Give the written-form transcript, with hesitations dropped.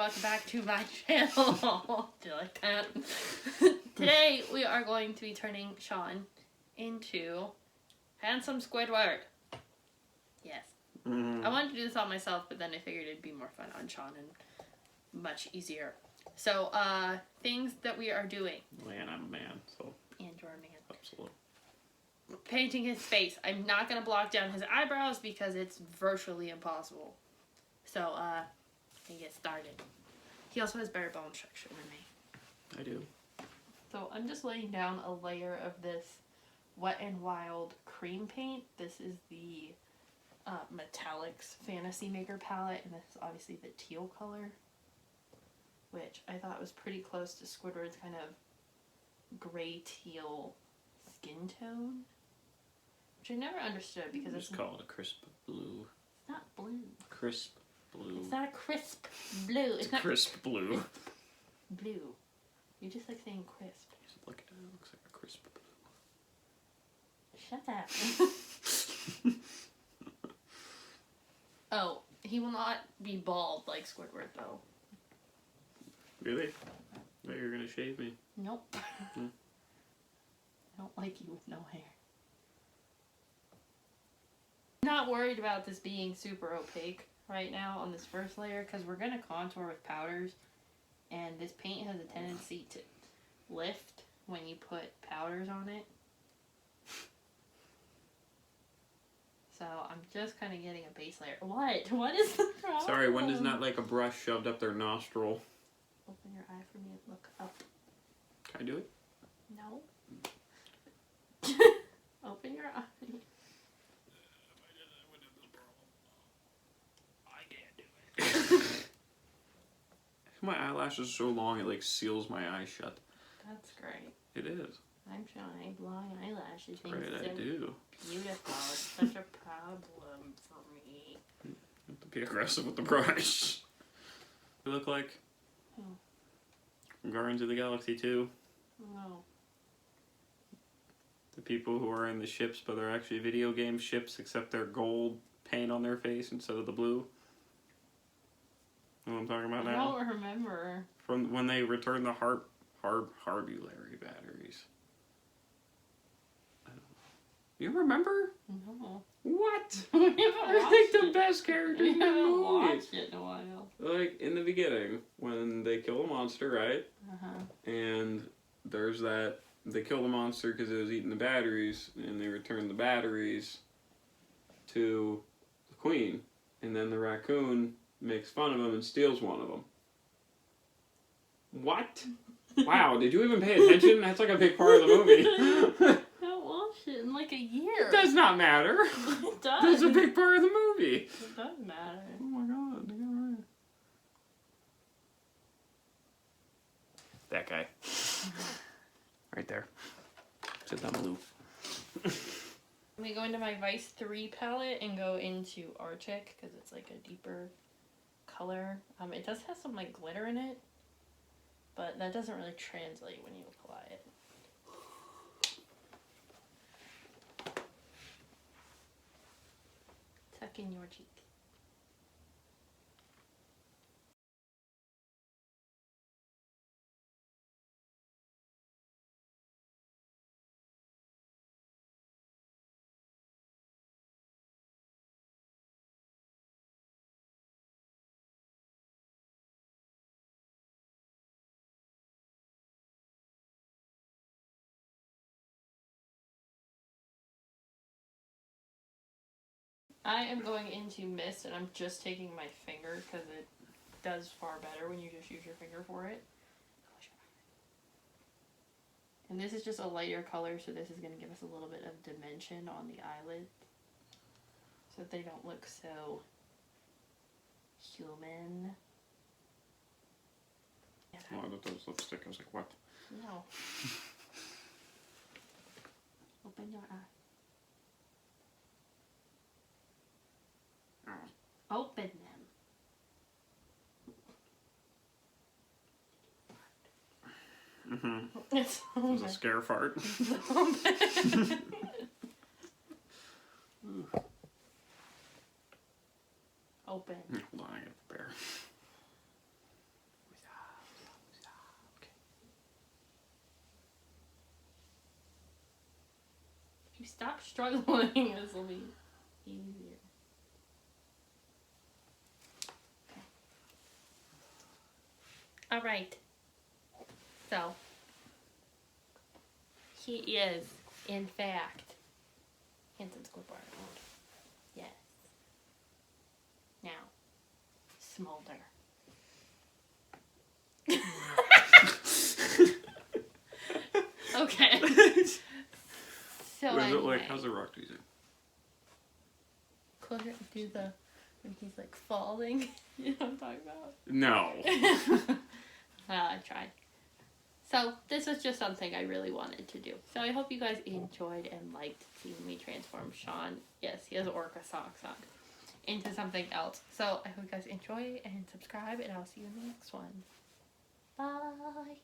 welcome back to my channel. Do you like that? Today we are going to be turning Shaun into Handsome Squidward. Yes. I wanted to do this all myself, but then I figured it'd be more fun on Shaun and much easier. So, things that we are doing. Well, and I'm a man, so. And you're a man. Absolutely. Painting his face. I'm not going to block down his eyebrows because it's virtually impossible. So, can get started. He also has better bone structure than me. I do. So I'm just laying down a layer of this Wet n Wild cream paint. This is the Metallics Fantasy Maker palette, and this is obviously the teal color, which I thought was pretty close to Squidward's kind of gray teal skin tone, which I never understood because it's called a crisp blue. It's not blue. Crisp blue. It's not a crisp blue. It's not crisp blue. Blue. You just like saying crisp. Look at it. It looks like a crisp Shut blue. up. Oh, he will not be bald like Squidward, though. Really? Oh, you're gonna shave me? Nope. I don't like you with no hair. I'm not worried about this being super opaque right now on this first layer because we're going to contour with powders, and this paint has a tendency to lift when you put powders on it. So I'm just kind of getting a base layer. What? What is the problem? Sorry, one is not like a brush shoved up their nostril. Open your eye for me and look up. Can I do it? No. Open your eye. My eyelashes are so long it like seals my eyes shut. That's great. It is. I'm showing long eyelashes. Right, I do. Beautiful. It's such a problem for me. You have to be aggressive with the brush. You look like from Guardians of the Galaxy 2. No. The people who are in the ships, but they're actually video game ships, except they're gold paint on their face instead of the blue. You know what I'm talking about now? I don't remember. From when they return the Harbulary batteries. You remember? No. What? We haven't They're watched like the it. best characters We in the haven't movie. watched it in a while. Like, in the beginning, when they kill the monster, right? Uh-huh. And there's that, they kill the monster because it was eating the batteries, and they return the batteries to the queen. And then the raccoon makes fun of him and steals one of them. What? Wow, did you even pay attention? That's like a big part of the movie. I haven't watched it in like a year. It does not matter. It does. That's a big part of the movie. It does matter. Oh my god, you got it right. That guy. Right there. Sit down, Lou. Let me go into my Vice 3 palette and go into Arctic because it's like a deeper color. It does have some like glitter in it, but that doesn't really translate when you apply it. Tuck in your cheek. I am going into mist, and I'm just taking my finger because it does far better when you just use your finger for it. And this is just a lighter color, so this is going to give us a little bit of dimension on the eyelids so that they don't look so human. Oh, I thought that was lipstick. I was like, what? No. Open your eye. Open them. Mm-hmm. It's It was a scare fart. Open. Hold on, I gotta prepare. stop struggling, this will be easier. Okay. Alright. So, he is, in fact, Handsome Squidward. Yes. Now, smolder. Okay. So What is it anyway, like? How's the rock do you say? Close it and do the when he's like falling. You know what I'm talking about? No. I tried. So this was just something I really wanted to do. So I hope you guys enjoyed and liked seeing me transform Shaun. Yes, he has orca socks on. Into something else. So I hope you guys enjoy and subscribe, and I'll see you in the next one. Bye.